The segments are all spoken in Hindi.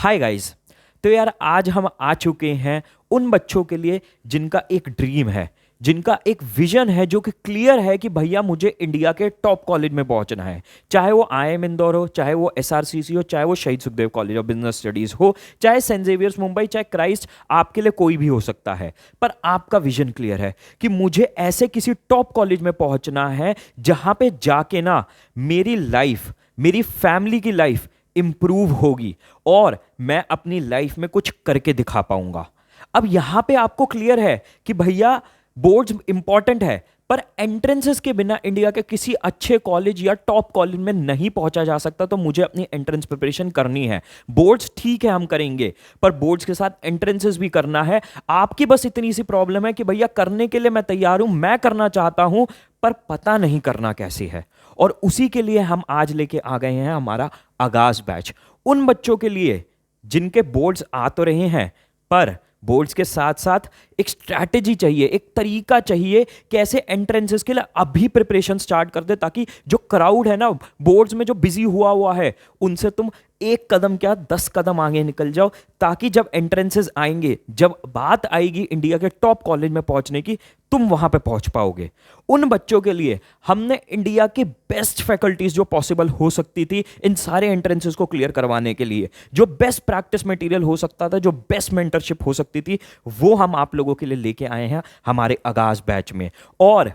Hi guys. तो यार आज हम आ चुके हैं उन बच्चों के लिए जिनका एक ड्रीम है, जिनका एक विजन है जो कि क्लियर है कि भैया मुझे इंडिया के टॉप कॉलेज में पहुंचना है। चाहे वो आईएम इंदौर हो, चाहे वो एसआरसीसी हो, चाहे वो शहीद Sukhdev college of business studies हो, चाहे सेंट जेवियर्स मुंबई, चाहे क्राइस्ट, आपके लिए कोई भी हो सकता है। पर आपका विजन क्लियर है कि मुझे ऐसे किसी टॉप कॉलेज में पहुंचना है जहां पे जाके ना मेरी लाइफ, मेरी फैमिली की लाइफ इंप्रूव होगी और मैं अपनी लाइफ में कुछ करके दिखा पाऊंगा। अब यहां पे आपको क्लियर है कि भैया बोर्ड्स इंपॉर्टेंट है, पर एंट्रेंसेस के बिना इंडिया के किसी अच्छे कॉलेज या टॉप कॉलेज में नहीं पहुंचा जा सकता। तो मुझे अपनी एंट्रेंस प्रिपरेशन करनी है। बोर्ड्स ठीक है हम करेंगे, पर बोर्ड्स के साथ एंट्रेंसेस भी करना है। आपकी बस इतनी सी प्रॉब्लम है कि भैया करने के लिए मैं तैयार हूं, मैं करना चाहता हूं, पर पता नहीं करना कैसे है। और उसी के लिए हम आज लेके आ गए हैं हमारा आगाज बैच। उन बच्चों के लिए जिनके बोर्ड्स आ तो रहे हैं, पर बोर्ड्स के साथ साथ एक स्ट्रैटेजी चाहिए, एक तरीका चाहिए कैसे एंट्रेंसेस के लिए अभी प्रिपरेशन स्टार्ट कर दे, ताकि जो क्राउड है ना बोर्ड्स में जो बिजी हुआ है उनसे तुम एक कदम क्या 10 कदम आगे निकल जाओ, ताकि जब एंट्रेंसेस आएंगे, जब बात आएगी इंडिया के टॉप कॉलेज में पहुंचने की, तुम वहां पे पहुंच पाओगे। उन बच्चों के लिए हमने इंडिया के बेस्ट फैकल्टीज जो पॉसिबल हो सकती थी इन सारे एंट्रेंसेस को क्लियर करवाने के लिए, जो बेस्ट प्रैक्टिस मटेरियल हो सकता था, जो बेस्ट मेंटरशिप हो सकती थी, वो हम आप लोगों के लिए लेके आए हैं हमारे आगाज बैच में। और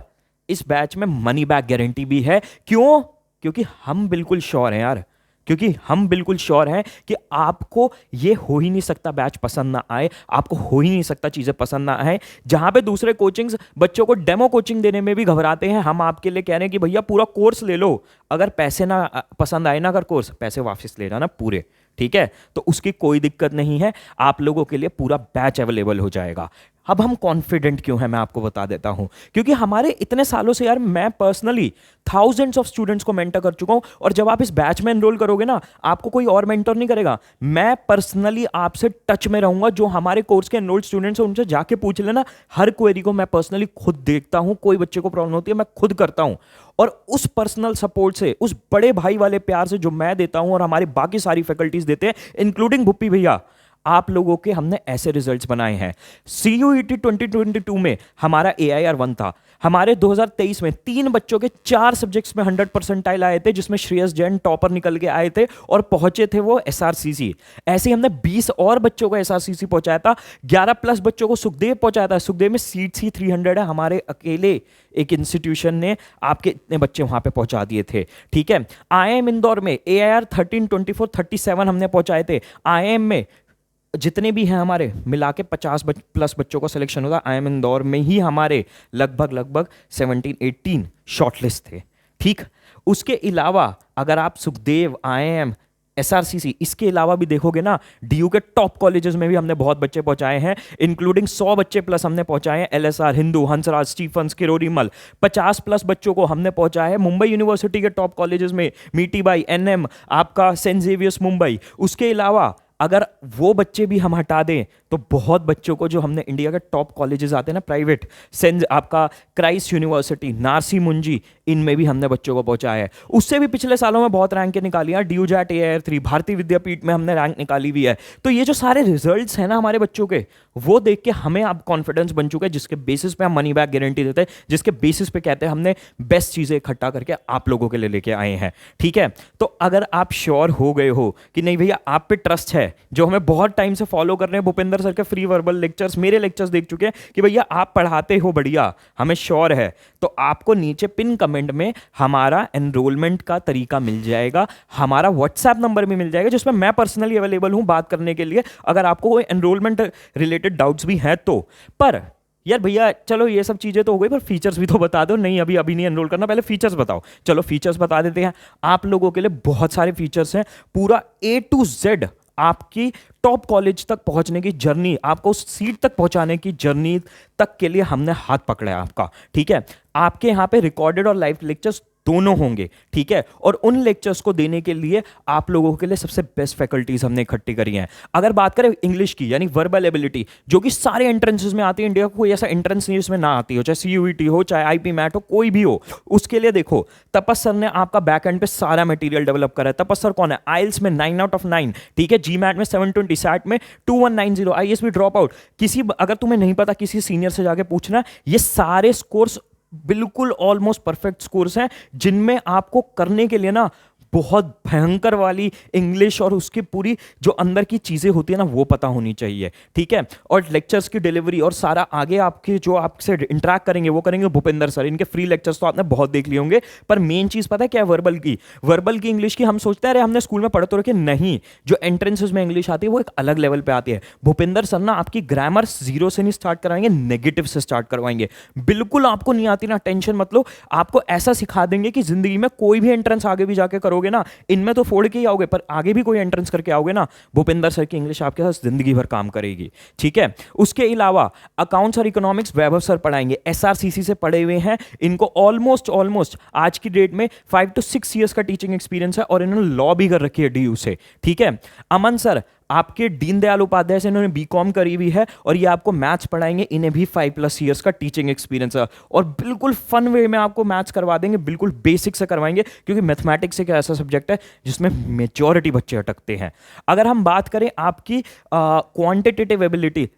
इस बैच में मनी बैक गारंटी भी है। क्यों? क्योंकि हम बिल्कुल श्योर हैं यार, क्योंकि हम बिल्कुल श्योर हैं कि आपको ये हो ही नहीं सकता बैच पसंद ना आए, आपको हो ही नहीं सकता चीज़ें पसंद ना आए। जहां पे दूसरे कोचिंग्स बच्चों को डेमो कोचिंग देने में भी घबराते हैं, हम आपके लिए कह रहे हैं कि भैया पूरा कोर्स ले लो। अगर पैसे ना पसंद आए ना, अगर कोर्स, पैसे वापस लेना ना पूरे, ठीक है? तो उसकी कोई दिक्कत नहीं है, आप लोगों के लिए पूरा बैच अवेलेबल हो जाएगा। अब हम कॉन्फिडेंट क्यों हैं मैं आपको बता देता हूं। क्योंकि हमारे इतने सालों से यार मैं पर्सनली थाउजेंड्स ऑफ स्टूडेंट्स को मेंटर कर चुका हूं, और जब आप इस बैच में एनरोल करोगे ना, आपको कोई और मेंटर नहीं करेगा, मैं पर्सनली आपसे टच में रहूंगा। जो हमारे कोर्स के एनरोल्ड स्टूडेंट्स हैं उनसे जाके पूछ लेना, हर क्वेरी को मैं पर्सनली खुद देखता हूं। कोई बच्चे को प्रॉब्लम होती है मैं खुद करता हूं, और उस पर्सनल सपोर्ट से, उस बड़े भाई वाले प्यार से जो मैं देता हूं और हमारी बाकी सारी फैकल्टीज देते हैं, इंक्लूडिंग भुप्पी भैया, आप लोगों के हमने ऐसे रिजल्ट्स बनाए हैं। CUET 2022 में हमारा AIR 1 था। हमारे 2023 में 3 बच्चों के 4 सब्जेक्ट्स में 100% आए थे, जिसमें श्रेयस जैन टॉपर निकल के आए थे और पहुंचे थे वो SRCC। ऐसे ही हमने 20 और बच्चों को SRCC पहुंचाया था, 11+ बच्चों को सुखदेव पहुंचाया था। सुखदेव में सीट्स ही 300 है, हमारे अकेले एक इंस्टीट्यूशन ने आपके इतने बच्चे वहां पे पहुंचा दिए थे, ठीक है? IIM इंदौर में AIR 13, 24, 37 हमने पहुंचाए थे। IIM में जितने भी हैं हमारे मिला के 50+ बच्चों का सिलेक्शन होगा। IIM इंदौर में ही हमारे लगभग 17-18 शॉर्टलिस्ट थे, ठीक? उसके अलावा अगर आप सुखदेव, IIM, SRCC, इसके अलावा भी देखोगे ना, DU के टॉप कॉलेजेस में भी हमने बहुत बच्चे पहुंचाए हैं, इंक्लूडिंग 100 बच्चे प्लस हमने पहुंचाए हैं। LSR, हिंदू, हंसराज, स्टीफंस, किरोरीमल, 50+ बच्चों को हमने पहुंचाया है मुंबई यूनिवर्सिटी के टॉप कॉलेजेस में, मीठीबाई, NM, आपका सेंट जेवियर्स मुंबई। उसके अलावा अगर वो बच्चे भी हम हटा दें तो बहुत बच्चों को, जो हमने इंडिया के टॉप कॉलेजेस आते हैं ना प्राइवेट, सेंट, आपका क्राइस्ट यूनिवर्सिटी, नारसी मुंजी, इनमें भी हमने बच्चों को पहुंचाया है। उससे भी पिछले सालों में बहुत रैंक निकाली है। DU JAT AIR 3, भारतीय विद्यापीठ में हमने रैंक निकाली हुई है। तो ये जो सारे रिजल्ट्स हैं ना हमारे बच्चों के, वो देख के हमें अब कॉन्फिडेंस बन चुका है, जिसके बेसिस पे हम मनी बैक गारंटी देते हैं, जिसके बेसिस पे कहते हैं हमने बेस्ट चीजें इकट्ठा करके आप लोगों के लिए लेके आए हैं, ठीक है? तो अगर आप श्योर हो गए हो कि नहीं भैया आप पे ट्रस्ट है, जो हमें बहुत टाइम से फॉलो कर रहे हैं, भूपेंद्र सर के फ्री वर्बल लेक्चर्स, मेरे लेक्चर्स देख चुके हैं कि भैया आप पढ़ाते हो बढ़िया, हमें श्योर है, तो आपको नीचे पिन कमेंट में हमारा एनरोलमेंट का तरीका मिल जाएगा, हमारा व्हाट्सएप नंबर भी मिल जाएगा, जिसमें मैं पर्सनली अवेलेबल हूं बात करने के लिए, अगर आपको कोई एनरोलमेंट रिलेटेड डाउट्स भी हैं तो। पर यार भैया चलो ये सब चीजें तो हो गई, पर फीचर्स भी तो बता दो। नहीं, अभी नहीं एनरोल करना, पहले फीचर्स बताओ। चलो फीचर्स बता देते हैं। आप लोगों के लिए बहुत सारे फीचर्स हैं, पूरा A to Z आपकी टॉप कॉलेज तक पहुंचने की जर्नी, आपको उस सीट तक पहुंचाने की जर्नी तक के लिए हमने हाथ पकड़ा है आपका, ठीक है? आपके यहाँ पे रिकॉर्डेड और लाइव लेक्चर्स दोनों होंगे, ठीक है। और उन लेक्चर्स को देने के लिए आप लोगों के लिए सबसे बेस्ट फैकल्टीज हमने इकट्ठी करी हैं। अगर बात करें इंग्लिश की, यानी वर्बल एबिलिटी, जो कि सारे एंट्रेंसेस में आती है, इंडिया को कोई ऐसा एंट्रेंस नहीं जिसमें ना आती हो, चाहे सीयूईटी हो, चाहे आईपी मैट हो, कोई भी हो। उसके लिए देखो, तपस सर ने आपका बैक एंड पे सारा मटेरियल डेवलप करा है। तपस सर कौन है? आइल्स में 9 आउट ऑफ 9, ठीक है, जी मैट में 720, सैट में 2190, आईएसबी ड्रॉप आउट। किसी, अगर तुम्हें नहीं पता, किसी सीनियर से जाके पूछना, ये सारे स्कोर्स बिल्कुल ऑलमोस्ट परफेक्ट स्कोर्स हैं, जिनमें आपको करने के लिए ना बहुत भयंकर वाली इंग्लिश और उसकी पूरी जो अंदर की चीज़ें होती है ना, वो पता होनी चाहिए, ठीक है। और लेक्चर्स की डिलीवरी और सारा आगे आपके जो आपसे इंटरेक्ट करेंगे वो करेंगे भूपेंद्र सर। इनके फ्री लेक्चर्स तो आपने बहुत देख लिए होंगे, पर मेन चीज़ पता है क्या है? वर्बल की इंग्लिश की हम सोचते हैं अरे हमने स्कूल में पढ़ तो रखे, नहीं। जो एंट्रेंसेस में इंग्लिश आती है वो एक अलग लेवल पे आती है। भूपेंद्र सर ना आपकी ग्रामर जीरो से नहीं स्टार्ट कराएंगे, नेगेटिव से स्टार्ट करवाएंगे। बिल्कुल आपको नहीं आती ना, टेंशन मत लो, आपको ऐसा सिखा देंगे कि जिंदगी में कोई भी एंट्रेंस आगे भी जाके करोगे ना, इनमें तो फोड़ के ही आओगे, पर आगे भी कोई एंट्रेंस करके आओगे ना, भूपेंद्र सर की इंग्लिश आपके साथ जिंदगी भर काम करेगी, ठीक है। उसके अलावा अकाउंट्स और इकोनॉमिक्स वैभव सर पढ़ाएंगे, एसआरसीसी से पढ़े हुए हैं, इनको ऑलमोस्ट आज की डेट में 5 to 6 ईयर्स का टीचिंग एक्सपीरियंस है, और इन्होंने लॉ भी कर रखी है डीयू से, ठीक है। अमन सर आपके दीनदयाल उपाध्याय से इन्होंने बीकॉम करी हुई है, और ये आपको मैथ्स पढ़ाएंगे, इन्हें भी 5+ ईयर्स का टीचिंग एक्सपीरियंस है, और बिल्कुल फन वे में आपको मैथ्स करवा देंगे, बिल्कुल बेसिक से करवाएंगे, क्योंकि मैथमेटिक्स एक ऐसा सब्जेक्ट है जिसमें मेजॉरिटी बच्चे अटकते हैं। अगर हम बात करें आपकी क्वांटिटेटिव एबिलिटी,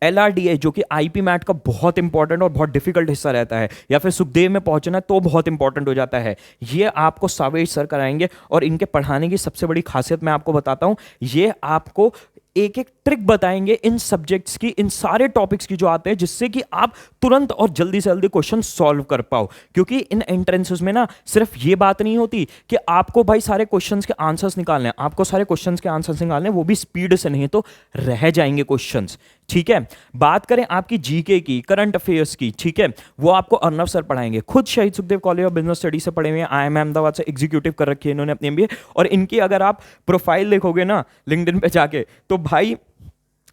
LRDA जो कि आईपी मैट का बहुत इंपॉर्टेंट और बहुत डिफिकल्ट हिस्सा रहता है, या फिर सुखदेव में पहुंचना तो बहुत इंपॉर्टेंट हो जाता है, ये आपको सावेज सर कराएंगे। और इनके पढ़ाने की सबसे बड़ी खासियत मैं आपको बताता हूं, ये आपको एक एक ट्रिक बताएंगे इन सब्जेक्ट्स की, इन सारे टॉपिक्स की जो आते हैं, जिससे कि आप तुरंत और जल्दी से जल्दी क्वेश्चन सॉल्व कर पाओ। क्योंकि इन एंट्रेंसेस में ना सिर्फ ये बात नहीं होती कि आपको भाई सारे क्वेश्चंस के आंसर्स निकालने हैं, आपको सारे क्वेश्चंस के आंसर्स निकालने हैं, वो भी स्पीड से, नहीं तो रह जाएंगे क्वेश्चंस, ठीक है। बात करें आपकी जीके की, करंट अफेयर्स की, ठीक है, वो आपको अर्नव सर पढ़ाएंगे, खुद शहीद Sukhdev college of business study से पढ़े हुए हैं, IIM अहमदाबाद से एग्जीक्यूटिव कर रखी है इन्होंने अपनी MBA। और इनकी अगर आप प्रोफाइल देखोगे ना लिंक्डइन पे जाके, तो भाई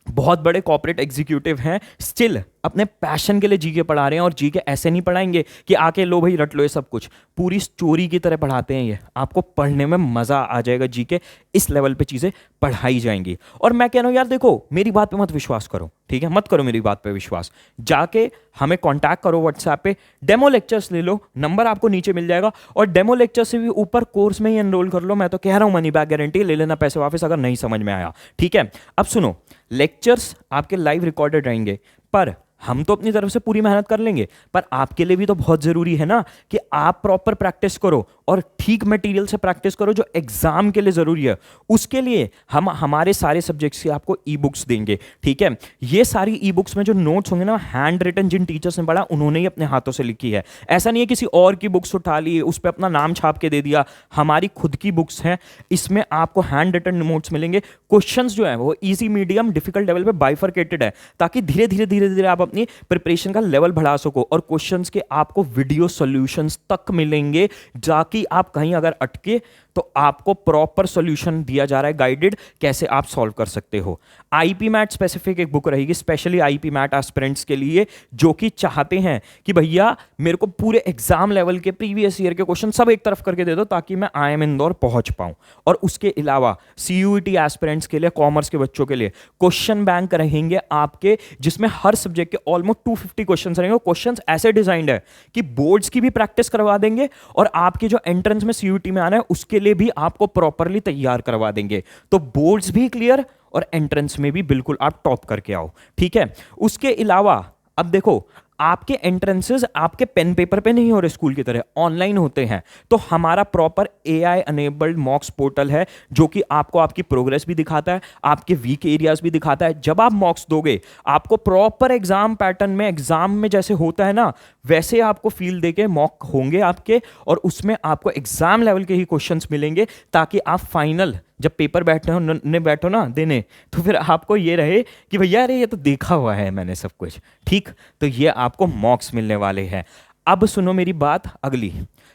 बहुत बड़े कॉर्पोरेट एग्जीक्यूटिव हैं, स्टिल अपने पैशन के लिए जीके पढ़ा रहे हैं। और जीके ऐसे नहीं पढ़ाएंगे कि आके लो भाई रट लो ये सब कुछ, पूरी स्टोरी की तरह पढ़ाते हैं ये, आपको पढ़ने में मजा आ जाएगा। जीके इस लेवल पे चीजें पढ़ाई जाएंगी। और मैं कह रहा हूं यार देखो, मेरी बात पे मत विश्वास करो, ठीक है, मत करो मेरी बात पे विश्वास, जाके हमें कांटेक्ट करो व्हाट्सएप पे, डेमो लेक्चर्स ले लो, नंबर आपको नीचे मिल जाएगा, और डेमो लेक्चर से भी ऊपर कोर्स में ही एनरोल कर लो। मैं तो कह रहा हूं मनी बैक गारंटी, ले लेना पैसे वापस अगर नहीं समझ में आया, ठीक है। अब सुनो, लेक्चर्स आपके लाइव रिकॉर्डेड रहेंगे, पर हम तो अपनी तरफ से पूरी मेहनत कर लेंगे, पर आपके लिए भी तो बहुत जरूरी है ना कि आप प्रॉपर प्रैक्टिस करो और ठीक मटेरियल से प्रैक्टिस करो जो एग्जाम के लिए जरूरी है। उसके लिए हम हमारे सारे सब्जेक्ट्स की आपको ई बुक्स देंगे, ठीक है। ये सारी ई बुक्स में जो नोट्स होंगे ना, हैंड रिटन, जिन टीचर्स ने पढ़ा उन्होंने ही अपने हाथों से लिखी है, ऐसा नहीं है किसी और की बुक्स उठा ली उस पर अपना नाम छाप के दे दिया। हमारी खुद की बुक्स हैं, इसमें आपको हैंड रिटन नोट्स मिलेंगे। क्वेश्चंस जो है वो इजी, मीडियम, डिफिकल्ट लेवल पे बाइफरकेटेड है, ताकि धीरे धीरे आप अपनी प्रिपरेशन का लेवल बढ़ा सको। और क्वेश्चंस के आपको वीडियो सॉल्यूशंस तक मिलेंगे, जाकि आप कहीं अगर अटके तो आपको प्रॉपर सॉल्यूशन दिया जा रहा है, गाइडेड, कैसे आप सॉल्व कर सकते हो। आईपी मैट स्पेसिफिक एक बुक रहेगी, स्पेशली आईपी मैट एस्पिरेंट्स के लिए, जो कि चाहते हैं कि भैया मेरे को पूरे एग्जाम लेवल के प्रीवियस ईयर के क्वेश्चन सब एक तरफ करके दे दो, ताकि मैं IIM इंदौर पहुंच पाऊं। और उसके अलावा CUET एस्पिरेंट्स के लिए, कॉमर्स के बच्चों के लिए क्वेश्चन बैंक रहेंगे आपके, जिसमें हर सब्जेक्ट के ऑलमोस्ट 250 क्वेश्चन रहेंगे। क्वेश्चन ऐसे डिजाइंड है कि बोर्ड्स की भी प्रैक्टिस करवा देंगे, और आपके जो एंट्रेंस में CUET में आना है उसके लिए भी आपको प्रॉपरली तैयार करवा देंगे। तो बोर्ड्स भी क्लियर और एंट्रेंस में भी बिल्कुल आप टॉप करके आओ, ठीक है। उसके अलावा अब देखो, आपके एंट्रेंसेस आपके पेन पेपर पे नहीं हो रहे स्कूल की तरह, ऑनलाइन होते हैं। तो हमारा प्रॉपर AI अनेबल्ड मॉक्स पोर्टल है, जो कि आपको आपकी प्रोग्रेस भी दिखाता है, आपके वीक एरियाज भी दिखाता है। जब आप मॉक्स दोगे, आपको प्रॉपर एग्जाम पैटर्न में, एग्जाम में जैसे होता है ना, वैसे आपको फील देके मॉक होंगे आपके, और उसमें आपको एग्जाम लेवल के ही क्वेश्चंस मिलेंगे, ताकि आप फाइनल जब पेपर बैठो ना देने, तो फिर आपको ये रहे कि भैया अरे ये तो देखा हुआ है मैंने सब कुछ, ठीक। तो ये आपको मॉक्स मिलने वाले हैं। अब सुनो मेरी बात अगली,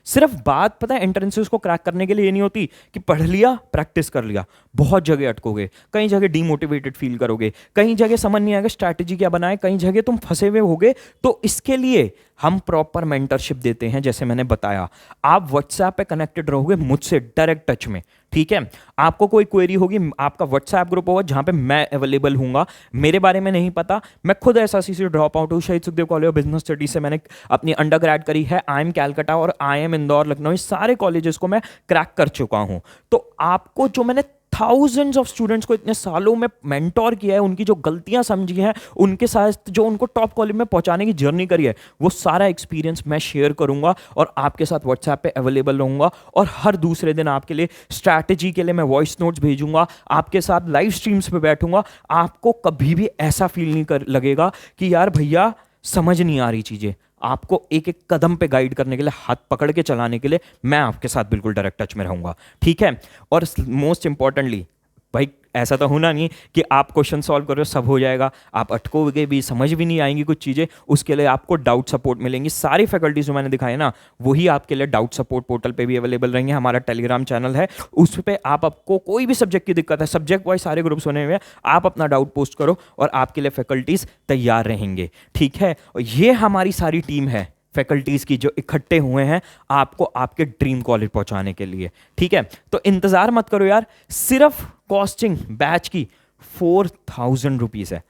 सिर्फ बात पता है एंट्रेंसेस को क्रैक करने के लिए ये नहीं होती कि पढ़ लिया, प्रैक्टिस कर लिया। बहुत जगह अटकोगे, कई जगह डीमोटिवेटेड फील करोगे, कहीं जगह समझ नहीं आएगा स्ट्रैटेजी क्या बनाए, कई जगह तुम फंसे हुए होगे। तो इसके लिए हम प्रॉपर मेंटरशिप देते हैं, जैसे मैंने बताया। आप व्हाट्सएप पे कनेक्टेड रहोगे मुझसे डायरेक्ट टच में, ठीक है। आपको कोई क्वेरी होगी, आपका व्हाट्सएप ग्रुप होगा जहां पे मैं अवेलेबल हूंगा। मेरे बारे में नहीं पता, मैं खुद एसआरसी से ड्रॉप आउट हूँ, शहीद Sukhdev college of business studies से मैंने अपनी अंडर ग्रेड करी है। आई एम कैलकाटा और आई एम इंदौर, लखनऊ, सारे कॉलेजेस को मैं क्रैक कर चुका हूं। तो आपको जो मैंने थाउजेंड्स ऑफ स्टूडेंट्स को इतने सालों में मेंटोर किया है, उनकी जो गलतियां समझी हैं, उनके साथ जो उनको टॉप कॉलेज में पहुंचाने की जर्नी करी है, वो सारा एक्सपीरियंस मैं शेयर करूंगा और आपके साथ व्हाट्सएप पे अवेलेबल रहूंगा। और हर दूसरे दिन आपके लिए स्ट्रैटेजी के लिए मैं वॉइस नोट्स भेजूंगा, आपके साथ लाइव स्ट्रीम्स पे बैठूंगा। आपको कभी भी ऐसा फील नहीं लगेगा कि यार भैया समझ नहीं आ रही चीजें। आपको एक एक कदम पे गाइड करने के लिए, हाथ पकड़ के चलाने के लिए मैं आपके साथ बिल्कुल डायरेक्ट टच में रहूंगा, ठीक है। और मोस्ट इंपॉर्टेंटली भाई, ऐसा तो होना नहीं कि आप क्वेश्चन सॉल्व करो सब हो जाएगा, आप अटकोगे भी, समझ भी नहीं आएंगी कुछ चीज़ें। उसके लिए आपको डाउट सपोर्ट मिलेंगी। सारी फैकल्टीज जो मैंने दिखाई ना, वही आपके लिए डाउट सपोर्ट पोर्टल पे भी अवेलेबल रहेंगे। हमारा टेलीग्राम चैनल है, उस पर आप आपको कोई भी सब्जेक्ट की दिक्कत है, सब्जेक्ट वाइज सारे ग्रुप्स बने हुए हैं, आप अपना डाउट पोस्ट करो और आपके लिए फैकल्टीज तैयार रहेंगे, ठीक है। और ये हमारी सारी टीम है फैकल्टीज की जो इकट्ठे हुए हैं आपको आपके ड्रीम कॉलेज पहुंचाने के लिए, ठीक है। तो इंतजार मत करो यार, सिर्फ कॉस्टिंग बैच की 4000 रुपीज है।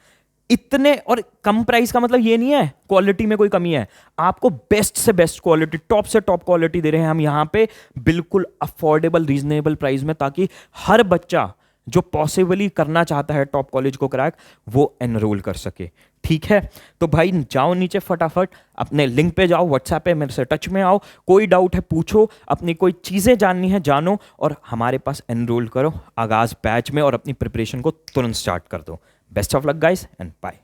इतने और कम प्राइस का मतलब ये नहीं है क्वालिटी में कोई कमी है। आपको बेस्ट से बेस्ट क्वालिटी, टॉप से टॉप क्वालिटी दे रहे हैं हम यहां पे, बिल्कुल अफोर्डेबल रीजनेबल प्राइस में, ताकि हर बच्चा जो पॉसिबली करना चाहता है टॉप कॉलेज को क्रैक, वो एनरोल कर सके, ठीक है। तो भाई जाओ नीचे फटाफट, अपने लिंक पे जाओ, व्हाट्सएप पे मेरे से टच में आओ, कोई डाउट है पूछो, अपनी कोई चीज़ें जाननी है जानो, और हमारे पास एनरोल करो आगाज बैच में और अपनी प्रिपरेशन को तुरंत स्टार्ट कर दो। Best of luck guys and bye.